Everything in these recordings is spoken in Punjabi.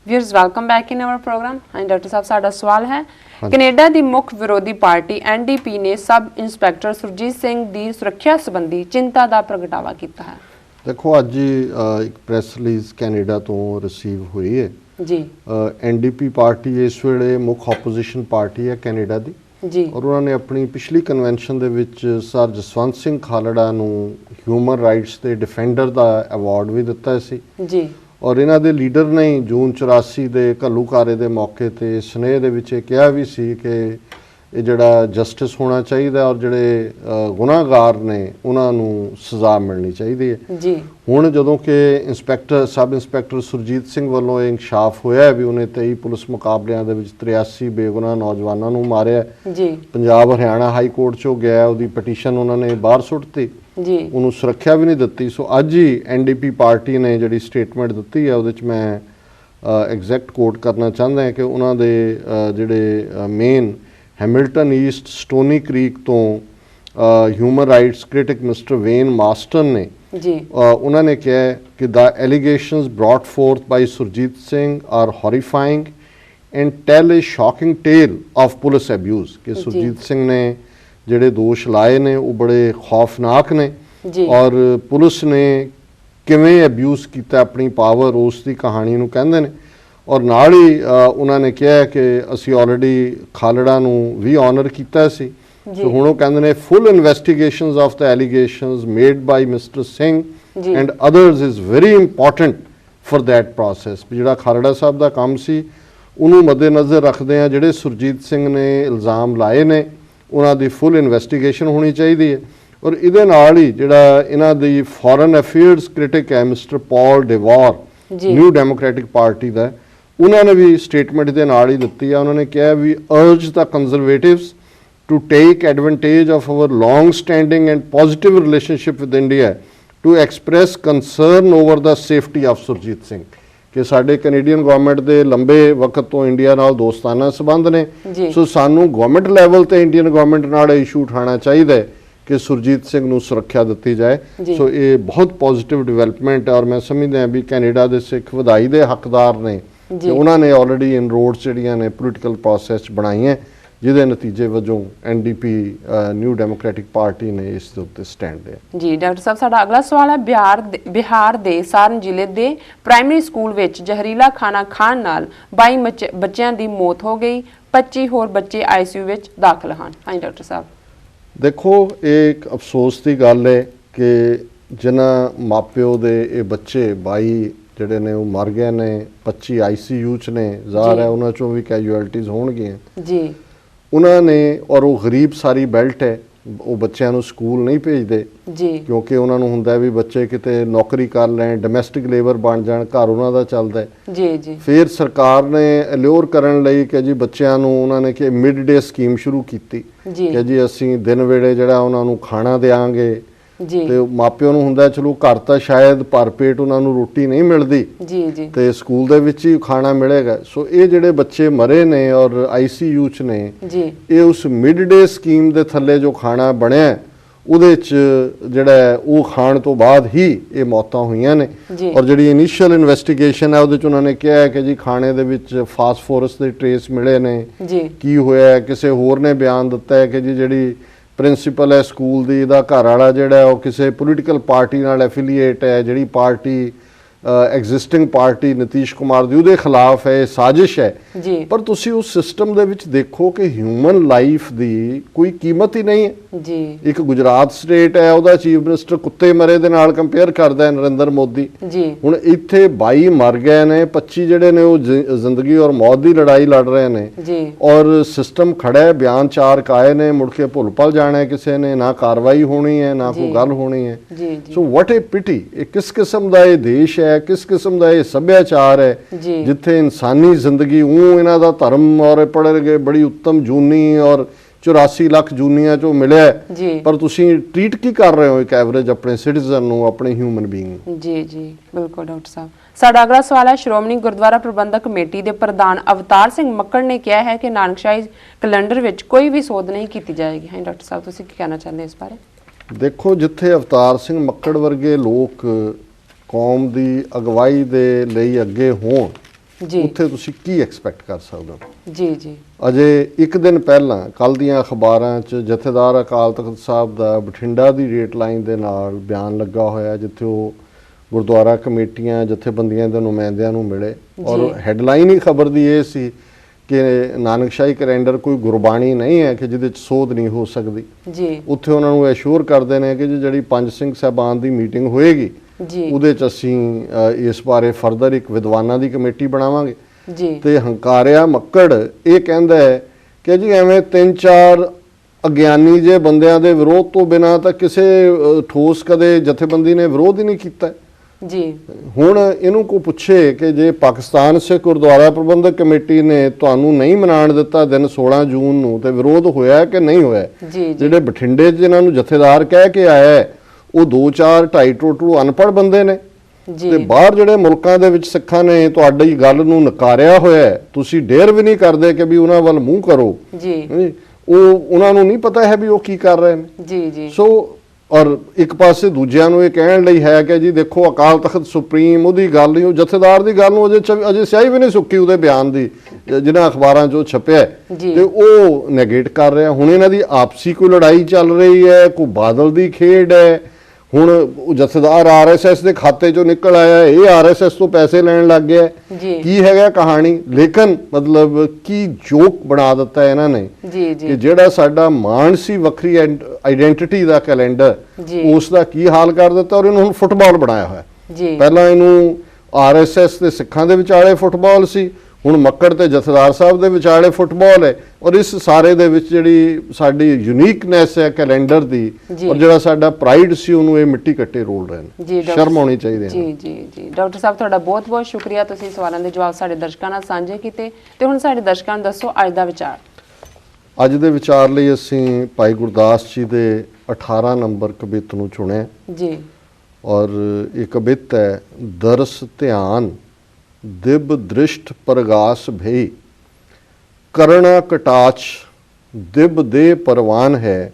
Viewers welcome back in our programme. हाँ डॉक्टर साहब, साडा सवाल है कनेडा की मुख्य विरोधी पार्टी NDP ने सब इंस्पैक्टर सुरजीत सिंह की सुरक्षा संबंधी चिंता का प्रगटावा किया है। देखो अज एक प्रैस रिलीज़ कैनेडा तो रिसीव हुई है जी। NDP पार्टी इस वेले मुख्य ओपोजिशन पार्टी है कैनेडा की जी। और उन्होंने अपनी पिछली कन्वेंशन दे विच सर जसवंत सिंह खालड़ा नूं ह्यूमन राइट्स के डिफेंडर का अवार्ड भी दिता सी जी। और इन्हां दे लीडर ने जून 84 के घल्लूकारे के मौके पर स्नेह दे विच कहा भी सी कि ये जिहड़ा जस्टिस होना चाहिए और जिहड़े गुनाहगार ने उन्होंने सज़ा मिलनी चाहिए है। जी। हुण जदों कि inspector sub inspector Surjit Singh वालों इंकशाफ होया भी उन्हें 23 पुलिस मुकाबलियां दे विच 83 बेगुनाह नौजवानों नूं मारिया। जी। पंजाब हरियाणा हाई कोर्ट चो गया, उहदी पटीशन उन्होंने बाहर सुट्टी, जी। उन्होंने सुरक्षा भी नहीं दिती। सो अज ही NDP पार्टी ने जिहड़ी स्टेटमेंट दिती है उहदे च मैं एग्जैक्ट कोट करना चाहता है कि उन्हों दे जिहड़े main Hamilton East Stoney Creek तो human rights critic Mister Wayne Marston ने जी। उन्होंने कहा कि the allegations brought forth by Surjit Singh are horrifying and tell a shocking tale of police abuse कि सुरजीत सिंह ने जिहड़े दोष लाए ने वो बड़े खौफनाक ने और पुलिस ने किवें अब्यूज़ किया अपनी पावर उसकी कहानी नूं कहंदे ने और नाल ही उन्होंने कहा कि असी ऑलरेडी खालड़ा नूं भी ऑनर किया सी। सो हुण वो कहंदे ने full investigations of the allegations made by mister Singh and others is very important for that process. जिहड़ा खालड़ा साहब का काम सी उन्होंने मद्देनज़र रखदे जिहड़े सुरजीत सिंह ने इल्ज़ाम लाए ने उन्हां दी फुल इन्वेस्टिगेशन होनी चाहिए है। और इहदे नाल ही जिहड़ा इन्हां दी फॉरेन अफेयर्स क्रिटिक है Mister Paul Dewar New Democratic Party का, उन्होंने भी स्टेटमेंट के नाल ही दिती है। उन्होंने कहा we urge the Conservatives to take advantage of our long standing and positive relationship with India to express concern over the safety of Surjit Singh कि साडे कैनेडियन गवर्नमेंट के लंबे वक्त तो इंडिया नाल दोस्ताना संबंध ने। सो सानू गवर्नमेंट लैवल ते इंडियन गवर्नमेंट नाल इशू उठाना चाहिए कि सुरजीत सिंह नूं सुरक्षा दी जाए। सो ये बहुत पॉजिटिव डिवेलपमेंट है और मैं समझदा भी कैनेडा के सिख वधाई के हकदार ने कि उन्होंने ऑलरेडी इनरोड्स जिहड़ियां ने पोलिटिकल प्रोसैस बनाई हैं जिहदे नतीजे वजों NDP न्यू डेमोक्रेटिक पार्टी ने इस दे उत्ते स्टैंड लिया। जी डॉक्टर साहब, साडा अगला सवाल है बिहार दे सारन जिले दे प्राइमरी स्कूल विच जहरीला खाना खाण नाल 22 बच्चों की मौत हो गई, 25 होर बच्चे ICU विच दाखिल हैं। हाँ डॉक्टर साहब, देखो एक अफसोस की गल है कि जिन्हां मापिओ दे ये बच्चे 22 जिहड़े ने वो मर गए ने, 25 ICU च ने, ज़ाहिर है उन्हां चों भी कैजुअलिटीज़ होणगीआं जी। उन्होंने और वो गरीब सारी बेल्ट है वो बच्चों स्कूल नहीं भेजते जी क्योंकि उन्होंने हुंदा भी बच्चे किते नौकरी कर लैन, डोमैसटिक लेबर बन जाण, घर उन्हां दा चलदा है जी जी। फिर सरकार ने अल्योर करन लई कि जी बच्चों उन्होंने कि मिड डे स्कीम शुरू की कि जी असीं दिन वेले जिहड़ा उन्हां नूं खाना देंगे तो मापिओ नूं हुंदा चलो घर तो शायद भर पेट उन्होंने रोटी नहीं मिलती जी जी तो स्कूल दे विच ही खाना मिलेगा। सो ये जिहड़े बच्चे मरे ने और ICU च ने जी ये उस मिड डे स्कीम दे थल्ले जो खाना बनया उहदे च जिहड़ा वो खाण तो बाद ही ये मौतां होईयां ने। और जिहड़ी इनिशियल इन्वेस्टिगेशन है उहदे च उन्होंने कहा है कि जी खाने दे विच फास्फोरस दे ट्रेस मिले ने जी की होया किसी होर ने बयान दिता है कि जी जिहड़ी प्रिंसीपल है स्कूल दी दा घर वाला जिहड़ा वो किसी पोलिटिकल पार्टी नाल एफिलीएट है, जिहड़ी party existing party Nitish Kumar दी उहदे खिलाफ है, साजिश है जी। पर तुसी उस सिस्टम दे विच देखो कि ह्यूमन लाइफ दी कोई कीमत ही नहीं है जी। एक गुजरात स्टेट है उहदा चीफ मिनिस्टर कुत्ते मरे दे नाल कंपेयर करदा है नरेंद्र मोदी जी। हुण इत्थे 22 मर गए ने, 25 जिहड़े ने वो जिंदगी और मौत की लड़ाई लड़ रहे ने जी। और सिस्टम खड़ा है, बयान 4 काए ने, मुड़ के भुल भल जाना है किसी ने, ना कार्रवाई होनी है ना कोई गल होनी है। सो व्हाट ए पिटी, किस किस्म का ये देश है, किस किस्म का ये सभ्याचार है जिथे इंसानी जिंदगी इन्हां दा धर्म और पढ़ गए बड़ी उत्तम जूनी और 84 लाख जूनिया चो मिले पर तुसी ट्रीट की कर रहे हो एक एवरेज अपने सिटीजन नूं, अपने ह्यूमन बीइंग। जी जी बिल्कुल डॉक्टर साहब। साडा अगला सवाल है श्रोमणी गुरुद्वारा प्रबंधक कमेटी के प्रधान अवतार सिंह मक्कड़ ने कहा है कि नानकशाही कैलेंडर विच कोई भी सोध नहीं की जाएगी। हाँ डॉक्टर साहब, तुसी की कहना चाहते इस बारे? देखो जिथे अवतार सिंह मक्कड़ वर्गे लोग कौम की अगवाई दे लई अगे होण ਜੀ ਉੱਥੇ ਤੁਸੀਂ ਕੀ ਐਕਸਪੈਕਟ ਕਰ ਸਕਦੇ ਹੋ। ਜੀ ਜੀ ਅਜੇ ਇੱਕ ਦਿਨ ਪਹਿਲਾਂ ਕੱਲ ਦੀਆਂ ਅਖਬਾਰਾਂ 'ਚ ਜਥੇਦਾਰ ਅਕਾਲ ਤਖਤ ਸਾਹਿਬ ਦਾ ਬਠਿੰਡਾ ਦੀ ਰੇਟ ਲਾਈਨ ਦੇ ਨਾਲ ਬਿਆਨ ਲੱਗਾ ਹੋਇਆ, ਜਿੱਥੇ ਉਹ ਗੁਰਦੁਆਰਾ ਕਮੇਟੀਆਂ ਜਥੇਬੰਦੀਆਂ ਦੇ ਨੁਮਾਇੰਦਿਆਂ ਨੂੰ ਮਿਲੇ ਔਰ ਹੈਡਲਾਈਨ ਹੀ ਖਬਰ ਦੀ ਇਹ ਸੀ ਕਿ ਨਾਨਕਸ਼ਾਹੀ ਕੈਲੰਡਰ ਕੋਈ ਗੁਰਬਾਣੀ ਨਹੀਂ ਹੈ ਕਿ ਜਿਹਦੇ 'ਚ ਸੋਧ ਨਹੀਂ ਹੋ ਸਕਦੀ। ਜੀ ਉੱਥੇ ਉਹਨਾਂ ਨੂੰ ਐਸ਼ੋਰ ਕਰਦੇ ਨੇ ਕਿ ਜਿਹੜੀ ਪੰਜ ਸਿੰਘ ਸਾਹਿਬਾਨ ਦੀ ਮੀਟਿੰਗ ਹੋਏਗੀ ਜੀ ਉਹਦੇ 'ਚ ਅਸੀਂ ਇਸ ਬਾਰੇ ਫਰਦਰ ਇੱਕ ਵਿਦਵਾਨਾਂ ਦੀ ਕਮੇਟੀ ਬਣਾਵਾਂਗੇ। ਜੀ ਤੇ ਹੰਕਾਰਿਆ ਮੱਕੜ ਇਹ ਕਹਿੰਦਾ ਹੈ ਕਿ ਜੀ ਐਵੇਂ 3-4 ਅਗਿਆਨੀ ਜੇ ਬੰਦਿਆਂ ਦੇ ਵਿਰੋਧ ਤੋਂ ਬਿਨਾਂ ਤਾਂ ਕਿਸੇ ਠੋਸ ਕਦੇ ਜਥੇਬੰਦੀ ਨੇ ਵਿਰੋਧ ਹੀ ਨਹੀਂ ਕੀਤਾ। ਜੀ ਹੁਣ ਇਹਨੂੰ ਕੋ ਪੁੱਛੇ ਕਿ ਜੇ ਪਾਕਿਸਤਾਨ ਸਿੱਖ ਗੁਰਦੁਆਰਾ ਪ੍ਰਬੰਧਕ ਕਮੇਟੀ ਨੇ ਤੁਹਾਨੂੰ ਨਹੀਂ ਮਨਾਉਣ ਦਿੱਤਾ ਦਿਨ 16 ਜੂਨ ਨੂੰ, ਤੇ ਵਿਰੋਧ ਹੋਇਆ ਕਿ ਨਹੀਂ ਹੋਇਆ। ਜੀ ਜਿਹੜੇ ਬਠਿੰਡੇ 'ਚ ਇਹਨਾਂ ਨੂੰ ਜਥੇਦਾਰ ਕਹਿ ਕੇ ਆਇਆ ਉਹ 2-4 2.5 ਟੋਟੂ ਅਨਪੜ੍ਹ ਬੰਦੇ ਨੇ ਜੀ ਤੇ ਬਾਹਰ ਜਿਹੜੇ ਮੁਲਕਾਂ ਦੇ ਵਿੱਚ ਸਿੱਖਾਂ ਨੇ ਤੁਹਾਡੀ ਗੱਲ ਨੂੰ ਨਕਾਰਿਆ ਹੋਇਆ ਹੈ, ਤੁਸੀਂ ਡੇਅਰ ਵੀ ਨਹੀਂ ਕਰਦੇ ਕਿ ਵੀ ਉਹਨਾਂ ਵੱਲ ਮੂੰਹ ਕਰੋ। ਜੀ ਉਹ ਉਹਨਾਂ ਨੂੰ ਨਹੀਂ ਪਤਾ ਹੈ ਵੀ ਉਹ ਕੀ ਕਰ ਰਹੇ ਨੇ। ਜੀ ਜੀ ਸੋ ਔਰ ਇੱਕ ਪਾਸੇ ਦੂਜਿਆਂ ਨੂੰ ਇਹ ਕਹਿਣ ਲਈ ਹੈ ਕਿ ਜੀ ਦੇਖੋ ਅਕਾਲ ਤਖਤ ਸੁਪਰੀਮ ਉਹਦੀ ਗੱਲ ਨਹੀਂ, ਉਹ ਜਥੇਦਾਰ ਦੀ ਗੱਲ ਨੂੰ ਅਜੇ ਸਿਆਹੀ ਵੀ ਨਹੀਂ ਸੁੱਕੀ ਉਹਦੇ ਬਿਆਨ ਦੀ ਜਿਹਨਾਂ ਅਖਬਾਰਾਂ 'ਚ ਉਹ ਛਪਿਆ ਤੇ ਉਹ ਨੈਗੇਟ ਕਰ ਰਿਹਾ। ਹੁਣ ਇਹਨਾਂ ਦੀ ਆਪਸੀ ਕੋਈ ਲੜਾਈ ਚੱਲ ਰਹੀ ਹੈ, ਕੋਈ ਬਾਦਲ ਦੀ ਖੇਡ ਹੈ। ਹੁਣ ਉਹ ਜਥੇਦਾਰ RSS ਦੇ ਖਾਤੇ 'ਚੋਂ ਨਿਕਲ ਆਇਆ, ਇਹ RSS ਤੋਂ ਪੈਸੇ ਲੈਣ ਲੱਗ ਗਿਆ। ਕੀ ਹੈਗਾ ਕਹਾਣੀ? ਲੇਕਿਨ ਮਤਲਬ ਕੀ ਜੋਕ ਬਣਾ ਦਿੱਤਾ ਇਹਨਾਂ ਨੇ ਕਿ ਜਿਹੜਾ ਸਾਡਾ ਮਾਣ ਸੀ ਵੱਖਰੀ ਆਈਡੈਂਟੀਟੀ ਦਾ ਕੈਲੰਡਰ, ਉਸ ਦਾ ਕੀ ਹਾਲ ਕਰ ਦਿੱਤਾ ਔਰ ਇਹਨੂੰ ਹੁਣ ਫੁੱਟਬਾਲ ਬਣਾਇਆ ਹੋਇਆ। ਪਹਿਲਾਂ ਇਹਨੂੰ RSS ਤੇ ਸਿੱਖਾਂ ਦੇ ਵਿਚਾਲੇ ਫੁੱਟਬਾਲ ਸੀ, ਹੁਣ ਮੱਕੜ ਤੇ ਜਥੇਦਾਰ ਸਾਹਿਬ ਦੇ ਵਿਚਾਲੇ ਫੁੱਟਬਾਲ ਹੈ। ਔਰ ਇਸ ਸਾਰੇ ਦੇ ਵਿੱਚ ਜਿਹੜੀ ਸਾਡੀ ਯੂਨੀਕਨੈਸ ਹੈ ਕੈਲੰਡਰ ਦੀ ਔਰ ਜਿਹੜਾ ਸਾਡਾ ਪ੍ਰਾਈਡ ਸੀ ਉਹਨੂੰ ਇਹ ਮਿੱਟੀ ਕੱਟੇ ਰੋਲ ਰਹੇ ਨੇ। ਸ਼ਰਮ ਆਉਣੀ ਚਾਹੀਦੀ ਹੈ। ਜੀ ਜੀ ਜੀ ਡਾਕਟਰ ਸਾਹਿਬ ਤੁਹਾਡਾ ਬਹੁਤ ਬਹੁਤ ਸ਼ੁਕਰੀਆ, ਤੁਸੀਂ ਸਵਾਲਾਂ ਦੇ ਜਵਾਬ ਸਾਡੇ ਦਰਸ਼ਕਾਂ ਨਾਲ ਸਾਂਝੇ ਕੀਤੇ। ਤੇ ਹੁਣ ਸਾਡੇ ਦਰਸ਼ਕਾਂ ਨੂੰ ਦੱਸੋ ਅੱਜ ਦਾ ਵਿਚਾਰ। ਅੱਜ ਦੇ ਵਿਚਾਰ ਲਈ ਅਸੀਂ ਭਾਈ ਗੁਰਦਾਸ ਜੀ ਦੇ 18 ਨੰਬਰ ਕਵਿਤ ਨੂੰ ਚੁਣਿਆ ਜੀ ਔਰ ਇਹ ਕਵਿਤ ਹੈ ਦਰਸ ਧਿਆਨ ਦਿਬ ਦ੍ਰਿਸ਼ਟ ਪ੍ਰਗਾਸ ਭਈ ਕਰਣਾ ਕਟਾਚ ਦਿਬ ਦੇ ਪਰਵਾਨ ਹੈ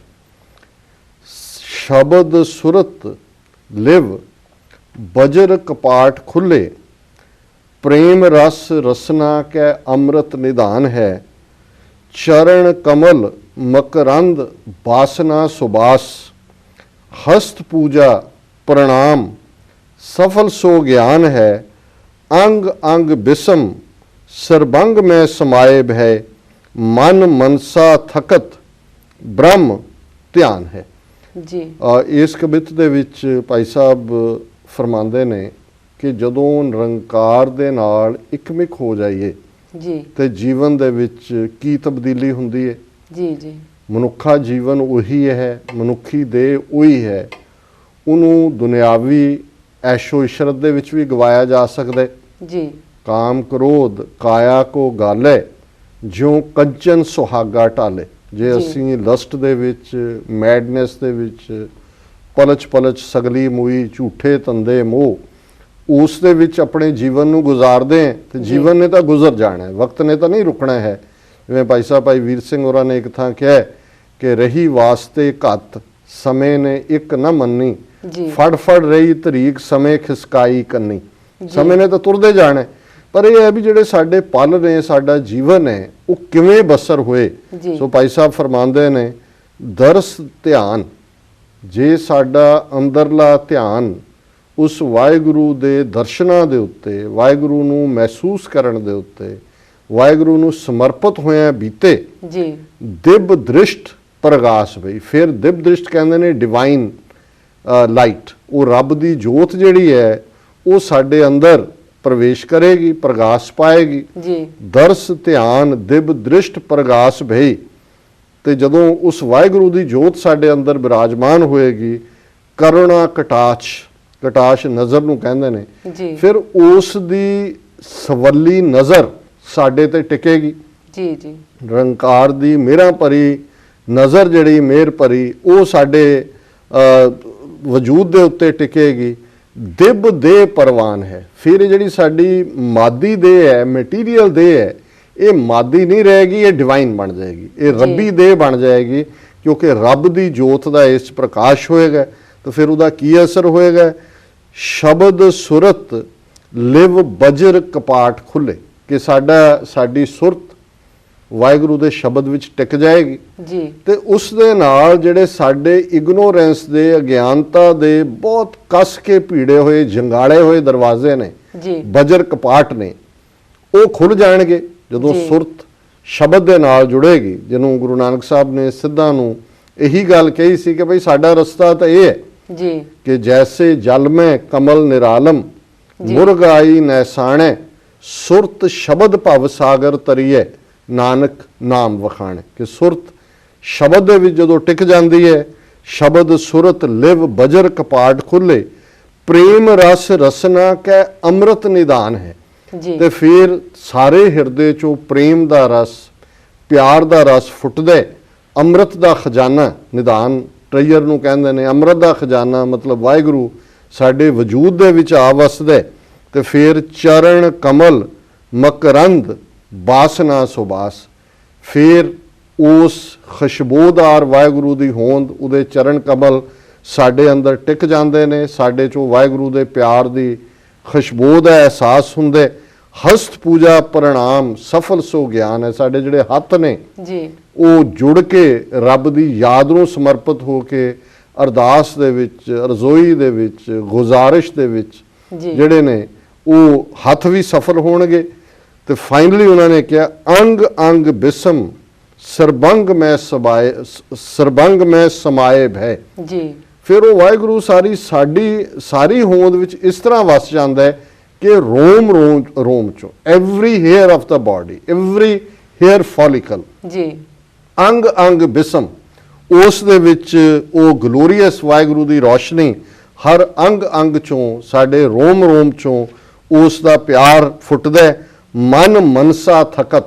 ਸ਼ਬਦ ਸੁਰਤ ਲਿਵ ਬਜਰ ਕਪਾਟ ਖੁੱਲੇ ਪ੍ਰੇਮ ਰਸ ਰਸਨਾ ਕੈ ਅੰਮ੍ਰਿਤ ਨਿਧਾਨ ਹੈ ਚਰਨ ਕਮਲ ਮਕਰੰਦ ਬਾਸਨਾ ਸੁਬਾਸ ਹਸਤ ਪੂਜਾ ਪ੍ਰਣਾਮ ਸਫਲ ਸੋ ਗਿਆਨ ਹੈ अंग अंग बिसम ਸਰਬੰਗ में समाये है मन मनसा थकत ब्रह्म ਧਿਆਨ ਹੈ। ਜੀ ਇਸ ਕਵਿਤ ਦੇ ਵਿੱਚ ਭਾਈ ਸਾਹਿਬ ਫਰਮਾਉਂਦੇ ਨੇ ਕਿ ਜਦੋਂ ਨਿਰੰਕਾਰ ਦੇ ਨਾਲ ਇਕਮਿਕ ਹੋ ਜਾਈਏ ਜੀ ਤੇ ਜੀਵਨ ਦੇ ਵਿੱਚ ਕੀ ਤਬਦੀਲੀ ਹੁੰਦੀ ਹੈ। ਜੀ ਜੀ ਮਨੁੱਖਾ ਜੀਵਨ ਉਹੀ ਹੈ, ਮਨੁੱਖੀ ਦੇਹ ਉਹੀ ਹੈ, ਉਹਨੂੰ ਦੁਨਿਆਵੀ ਐਸ਼ੋ ਇਸ਼ਰਤ ਦੇ ਵਿੱਚ ਵੀ ਗਵਾਇਆ ਜਾ ਸਕਦਾ ਹੈ। ਜੀ ਕਾਮ ਕ੍ਰੋਧ ਕਾਇਆ ਕੋ ਗਾਲੇ ਜਿਉ ਕੰਚਨ ਸੁਹਾਗਾ ਢਾਲੇ। ਜੇ ਅਸੀਂ ਲਸਟ ਦੇ ਵਿੱਚ ਮੈਡਨੈਸ ਦੇ ਵਿੱਚ ਪਲਚ ਪਲਚ ਸਗਲੀ ਮੂਈ ਝੂਠੇ ਤੰਦੇ ਮੋਹ ਉਸ ਦੇ ਵਿੱਚ ਆਪਣੇ ਜੀਵਨ ਨੂੰ ਗੁਜ਼ਾਰਦੇ ਹਾਂ ਤੇ ਜੀਵਨ ਨੇ ਤਾਂ ਗੁਜ਼ਰ ਜਾਣਾ ਹੈ, ਵਕਤ ਨੇ ਤਾਂ ਨਹੀਂ ਰੁਕਣਾ ਹੈ। ਜਿਵੇਂ ਭਾਈ ਸਾਹਿਬ ਭਾਈ ਵੀਰ ਸਿੰਘ ਹੋਰਾਂ ਨੇ ਇੱਕ ਥਾਂ ਕਿਹਾ ਕਿ ਰਹੀ ਵਾਸਤੇ ਘੱਤ ਸਮੇਂ ਨੇ ਇੱਕ ਨਾ ਮੰਨੀ ਫੜ ਫੜ ਰਹੀ ਤਰੀਕ ਸਮੇਂ ਖਿਸਕਾਈ ਕੰਨੀ। ਸਮੇਂ ਨੇ ਤਾਂ ਤੁਰਦੇ ਜਾਣਾ, ਪਰ ਇਹ ਹੈ ਵੀ ਜਿਹੜੇ ਸਾਡੇ ਪਲ ਨੇ ਸਾਡਾ ਜੀਵਨ ਹੈ ਉਹ ਕਿਵੇਂ ਬਸਰ ਹੋਏ। ਸੋ ਭਾਈ ਸਾਹਿਬ ਫਰਮਾਉਂਦੇ ਨੇ ਦਰਸ ਧਿਆਨ, ਜੇ ਸਾਡਾ ਅੰਦਰਲਾ ਧਿਆਨ ਉਸ ਵਾਹਿਗੁਰੂ ਦੇ ਦਰਸ਼ਨਾਂ ਦੇ ਉੱਤੇ, ਵਾਹਿਗੁਰੂ ਨੂੰ ਮਹਿਸੂਸ ਕਰਨ ਦੇ ਉੱਤੇ, ਵਾਹਿਗੁਰੂ ਨੂੰ ਸਮਰਪਿਤ ਹੋਇਆ ਬੀਤੇ ਦਿਵ ਦ੍ਰਿਸ਼ਟ ਪ੍ਰਗਾਸ ਭਈ। ਫਿਰ ਦਿਵ ਦ੍ਰਿਸ਼ਟ ਕਹਿੰਦੇ ਨੇ ਡਿਵਾਈਨ ਲਾਈਟ, ਉਹ ਰੱਬ ਦੀ ਜੋਤ ਜਿਹੜੀ ਹੈ ਉਹ ਸਾਡੇ ਅੰਦਰ ਪ੍ਰਵੇਸ਼ ਕਰੇਗੀ, ਪ੍ਰਗਾਸ ਪਾਏਗੀ। ਦਰਸ ਧਿਆਨ ਦਿਵ ਦ੍ਰਿਸ਼ਟ ਪ੍ਰਗਾਸ ਭਈ, ਤੇ ਜਦੋਂ ਉਸ ਵਾਹਿਗੁਰੂ ਦੀ ਜੋਤ ਸਾਡੇ ਅੰਦਰ ਬਿਰਾਜਮਾਨ ਹੋਏਗੀ, ਕਰੁਣਾ ਕਟਾਚ, ਕਟਾਸ਼ ਨਜ਼ਰ ਨੂੰ ਕਹਿੰਦੇ ਨੇ, ਫਿਰ ਉਸ ਦੀ ਸਵੱਲੀ ਨਜ਼ਰ ਸਾਡੇ ਤੇ ਟਿਕੇਗੀ। ਜੀ ਜੀ ਨਿਰੰਕਾਰ ਦੀ ਮਿਹਰਾਂ ਭਰੀ ਨਜ਼ਰ ਜਿਹੜੀ ਮਿਹਰ ਭਰੀ ਉਹ ਸਾਡੇ ਵਜੂਦ ਦੇ ਉੱਤੇ ਟਿਕੇਗੀ। ਦਿਬ ਦੇ ਪਰਵਾਨ ਹੈ, ਫਿਰ ਜਿਹੜੀ ਸਾਡੀ ਮਾਦੀ ਦੇਹ ਹੈ, ਮਟੀਰੀਅਲ ਦੇਹ ਹੈ, ਇਹ ਮਾਦੀ ਨਹੀਂ ਰਹੇਗੀ, ਇਹ ਡਿਵਾਈਨ ਬਣ ਜਾਏਗੀ, ਇਹ ਰੱਬੀ ਦੇਹ ਬਣ ਜਾਏਗੀ, ਕਿਉਂਕਿ ਰੱਬ ਦੀ ਜੋਤ ਦਾ ਇਸ ਪ੍ਰਕਾਸ਼ ਹੋਏਗਾ। ਤਾਂ ਫਿਰ ਉਹਦਾ ਕੀ ਅਸਰ ਹੋਏਗਾ? ਸ਼ਬਦ ਸੁਰਤ ਲਿਵ ਬਜਰ ਕਪਾਟ ਖੁੱਲੇ। ਕਿ ਸਾਡੀ ਸੁਰਤ ਵਾਹਿਗੁਰੂ ਦੇ ਸ਼ਬਦ ਵਿੱਚ ਟਿਕ ਜਾਏਗੀ ਜੀ ਤੇ ਉਸ ਦੇ ਨਾਲ ਜਿਹੜੇ ਸਾਡੇ ਇਗਨੋਰੈਂਸ ਦੇ, ਅਗਿਆਨਤਾ ਦੇ ਬਹੁਤ ਕੱਸ ਕੇ ਭੀੜੇ ਹੋਏ, ਜੰਗਾਲੇ ਹੋਏ ਦਰਵਾਜ਼ੇ ਨੇ, ਜੀ ਬਜਰ ਕਪਾਟ ਨੇ, ਉਹ ਖੁੱਲ ਜਾਣਗੇ ਜਦੋਂ ਜੀ। ਸੁਰਤ ਸ਼ਬਦ ਦੇ ਨਾਲ ਜੁੜੇਗੀ। ਜਿਹਨੂੰ ਗੁਰੂ ਨਾਨਕ ਸਾਹਿਬ ਨੇ ਸਿੱਧਾਂ ਨੂੰ ਇਹੀ ਗੱਲ ਕਹੀ ਸੀ ਕਿ ਭਈ ਸਾਡਾ ਰਸਤਾ ਤਾਂ ਇਹ ਹੈ ਜੀ ਕਿ ਜੈਸੇ ਜਲ ਮੈਂ ਕਮਲ ਨਿਰਾਲਮ, ਮੁਰਗ ਆਈ ਨੈਸਾਣੈ, ਸੁਰਤ ਸ਼ਬਦ ਭਵ ਸਾਗਰ ਤਰੀਏ, ਨਾਨਕ ਨਾਮ ਵਖਾਣੇ। ਕਿ ਸੁਰਤ ਸ਼ਬਦ ਦੇ ਵਿੱਚ ਜਦੋਂ ਟਿਕ ਜਾਂਦੀ ਹੈ, ਸ਼ਬਦ ਸੁਰਤ ਲਿਵ ਬਜਰ ਕਪਾਟ ਖੁੱਲੇ, ਪ੍ਰੇਮ ਰਸ ਰਸਨਾ ਕੈ ਅੰਮ੍ਰਿਤ ਨਿਦਾਨ ਹੈ। ਜੀ ਤੇ ਫਿਰ ਸਾਰੇ ਹਿਰਦੇ ਚੋਂ ਪ੍ਰੇਮ ਦਾ ਰਸ, ਪਿਆਰ ਦਾ ਰਸ ਫੁੱਟਦਾ, ਅੰਮ੍ਰਿਤ ਦਾ ਖਜ਼ਾਨਾ, ਨਿਦਾਨ ਟ੍ਰੇਜਰ ਨੂੰ ਕਹਿੰਦੇ ਨੇ। ਅੰਮ੍ਰਿਤ ਦਾ ਖਜ਼ਾਨਾ ਮਤਲਬ ਵਾਹਿਗੁਰੂ ਸਾਡੇ ਵਜੂਦ ਦੇ ਵਿੱਚ ਆ ਵਸਦਾ ਤੇ ਫਿਰ ਚਰਨ ਕਮਲ ਮਕਰੰਦ ਬਾਸਨਾ ਸੁਬਾਸ, ਫਿਰ ਉਸ ਖੁਸ਼ਬੂਦਾਰ ਵਾਹਿਗੁਰੂ ਦੀ ਹੋਂਦ, ਉਹਦੇ ਚਰਨ ਕਮਲ ਸਾਡੇ ਅੰਦਰ ਟਿਕ ਜਾਂਦੇ ਨੇ। ਸਾਡੇ ਚੋਂ ਵਾਹਿਗੁਰੂ ਦੇ ਪਿਆਰ ਦੀ ਖੁਸ਼ਬੂ ਦਾ ਅਹਿਸਾਸ ਹੁੰਦਾ। ਹਸਤ ਪੂਜਾ ਪ੍ਰਣਾਮ ਸਫਲ ਸੋ ਗਿਆਨ ਹੈ। ਸਾਡੇ ਜਿਹੜੇ ਹੱਥ ਨੇ ਜੀ ਉਹ ਜੁੜ ਕੇ ਰੱਬ ਦੀ ਯਾਦ ਨੂੰ ਸਮਰਪਿਤ ਹੋ ਕੇ ਅਰਦਾਸ ਦੇ ਵਿੱਚ, ਰਜ਼ੋਈ ਦੇ ਵਿੱਚ, ਗੁਜ਼ਾਰਿਸ਼ ਦੇ ਵਿੱਚ ਜੀ ਜਿਹੜੇ ਨੇ ਉਹ ਹੱਥ ਵੀ ਸਫਲ ਹੋਣਗੇ। ਤੇ ਫਾਈਨਲੀ ਉਹਨਾਂ ਨੇ ਕਿਹਾ ਅੰਗ ਅੰਗ ਬਿਸਮ ਸਰਬੰਗ ਮੈਂ ਸਮਾਏ ਭੈ। ਜੀ ਫਿਰ ਉਹ ਵਾਹਿਗੁਰੂ ਸਾਰੀ ਹੋਂਦ ਵਿੱਚ ਇਸ ਤਰ੍ਹਾਂ ਵਸ ਜਾਂਦਾ ਹੈ ਕਿ ਰੋਮ ਚੋਂ, every hair of the body, every hair follicle, ਜੀ ਅੰਗ ਅੰਗ ਬਿਸਮ, ਉਸ ਦੇ ਵਿੱਚ ਉਹ ਗਲੋਰੀਅਸ ਵਾਹਿਗੁਰੂ ਦੀ ਰੋਸ਼ਨੀ ਹਰ ਅੰਗ ਅੰਗ ਚੋਂ, ਸਾਡੇ ਰੋਮ ਚੋਂ ਉਸ ਦਾ ਪਿਆਰ ਫੁੱਟਦਾ ਹੈ। ਮਨ ਮਨਸਾ ਥਕਤ,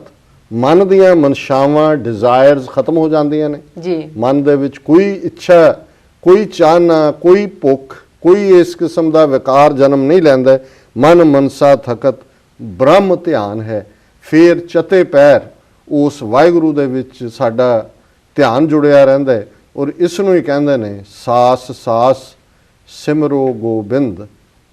ਮਨ ਦੀਆਂ ਮਨਸ਼ਾਵਾਂ, ਡਿਜ਼ਾਇਰਸ ਖਤਮ ਹੋ ਜਾਂਦੀਆਂ ਨੇ। ਜੀ ਮਨ ਦੇ ਵਿੱਚ ਕੋਈ ਇੱਛਾ, ਕੋਈ ਚਾਹਨਾ, ਕੋਈ ਭੁੱਖ, ਕੋਈ ਇਸ ਕਿਸਮ ਦਾ ਵਿਕਾਰ ਜਨਮ ਨਹੀਂ ਲੈਂਦਾ। ਮਨ ਮਨਸਾ ਥਕਤ, ਬ੍ਰਹਮ ਧਿਆਨ ਹੈ। ਫਿਰ ਚਤੇ ਪੈਰ ਉਸ ਵਾਹਿਗੁਰੂ ਦੇ ਵਿੱਚ ਸਾਡਾ ਧਿਆਨ ਜੁੜਿਆ ਰਹਿੰਦਾ ਹੈ। ਔਰ ਇਸ ਨੂੰ ਹੀ ਕਹਿੰਦੇ ਨੇ ਸਾਸ ਸਾਸ ਸਿਮਰੋ ਗੋਬਿੰਦ,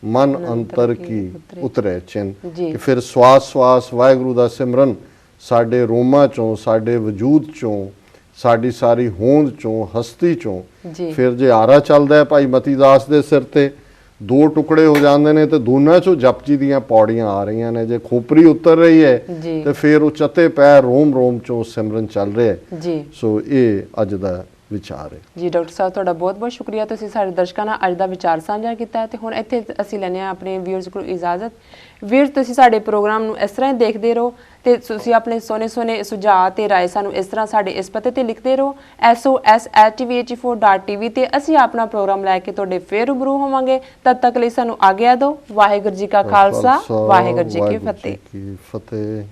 ਮਨ ਅੰਤਰ ਕੀ ਉਤਰੇ ਚਿੰਨ। ਜੀ। ਕਿ ਫਿਰ ਸਵਾਸ ਸਵਾਸ ਵਾਹਿਗੁਰੂ ਦਾ ਸਿਮਰਨ ਸਾਡੇ ਰੋਮਾਂ ਚੋਂ, ਸਾਡੇ ਵਜੂਦ ਚੋਂ, ਸਾਡੀ ਸਾਰੀ ਹੋਂਦ ਚੋਂ, ਹਸਤੀ ਚੋਂ। ਜੀ ਫਿਰ ਜੇ ਆਰਾ ਚੱਲਦਾ ਹੈ ਭਾਈ ਮਤੀ ਦਾਸ ਦੇ ਸਿਰ ਤੇ, ਦੋ ਟੁਕੜੇ ਹੋ ਜਾਂਦੇ ਨੇ ਤੇ ਦੋਨਾਂ ਚੋਂ ਜਪਜੀ ਦੀਆਂ ਪੌੜੀਆਂ ਆ ਰਹੀਆਂ ਨੇ। ਜੇ ਖੋਪਰੀ ਉਤਰ ਰਹੀ ਹੈ ਜੀ ਤੇ ਫਿਰ ਉਹ ਚਤੇ ਪੈਰ ਰੋਮ ਚੋਂ ਸਿਮਰਨ ਚੱਲ ਰਿਹਾ ਹੈ। ਜੀ ਸੋ ਇਹ ਅੱਜ ਦਾ ਵਿਚਾਰ ਹੈ। ਜੀ ਡਾਕਟਰ ਸਾਹਿਬ, ਤੁਹਾਡਾ ਬਹੁਤ-ਬਹੁਤ ਸ਼ੁਕਰੀਆ। ਤੁਸੀਂ ਸਾਡੇ ਦਰਸ਼ਕਾਂ ਨਾਲ ਅੱਜ ਦਾ ਵਿਚਾਰ ਸਾਂਝਾ ਕੀਤਾ ਤੇ ਹੁਣ ਇੱਥੇ ਅਸੀਂ ਲੈਂਦੇ ਹਾਂ ਆਪਣੇ ਵੀਅਰਸ ਕੋਲ ਇਜਾਜ਼ਤ। ਵੀਰ, ਤੁਸੀਂ ਸਾਡੇ ਪ੍ਰੋਗਰਾਮ ਨੂੰ ਇਸ ਤਰ੍ਹਾਂ ਹੀ ਦੇਖਦੇ ਰਹੋ ਤੇ ਤੁਸੀਂ ਆਪਣੇ ਸੋਹਣੇ ਸੁਝਾਅ ਤੇ ਰਾਏ ਸਾਨੂੰ ਇਸ ਤਰ੍ਹਾਂ ਸਾਡੇ ਇਸ ਪਤੇ ਤੇ ਲਿਖਦੇ ਰਹੋ sos@tvh4.tv ਤੇ ਅਸੀਂ ਆਪਣਾ ਪ੍ਰੋਗਰਾਮ ਲੈ ਕੇ ਤੁਹਾਡੇ ਫੇਰ ਰੂਬਰੂ ਹੋਵਾਂਗੇ। ਤਦ ਤੱਕ ਲਈ ਸਾਨੂੰ ਆਗਿਆ ਦਿਓ। ਵਾਹਿਗੁਰੂ ਜੀ ਕਾ ਖਾਲਸਾ, ਵਾਹਿਗੁਰੂ ਜੀ ਕੀ ਫਤਿਹ।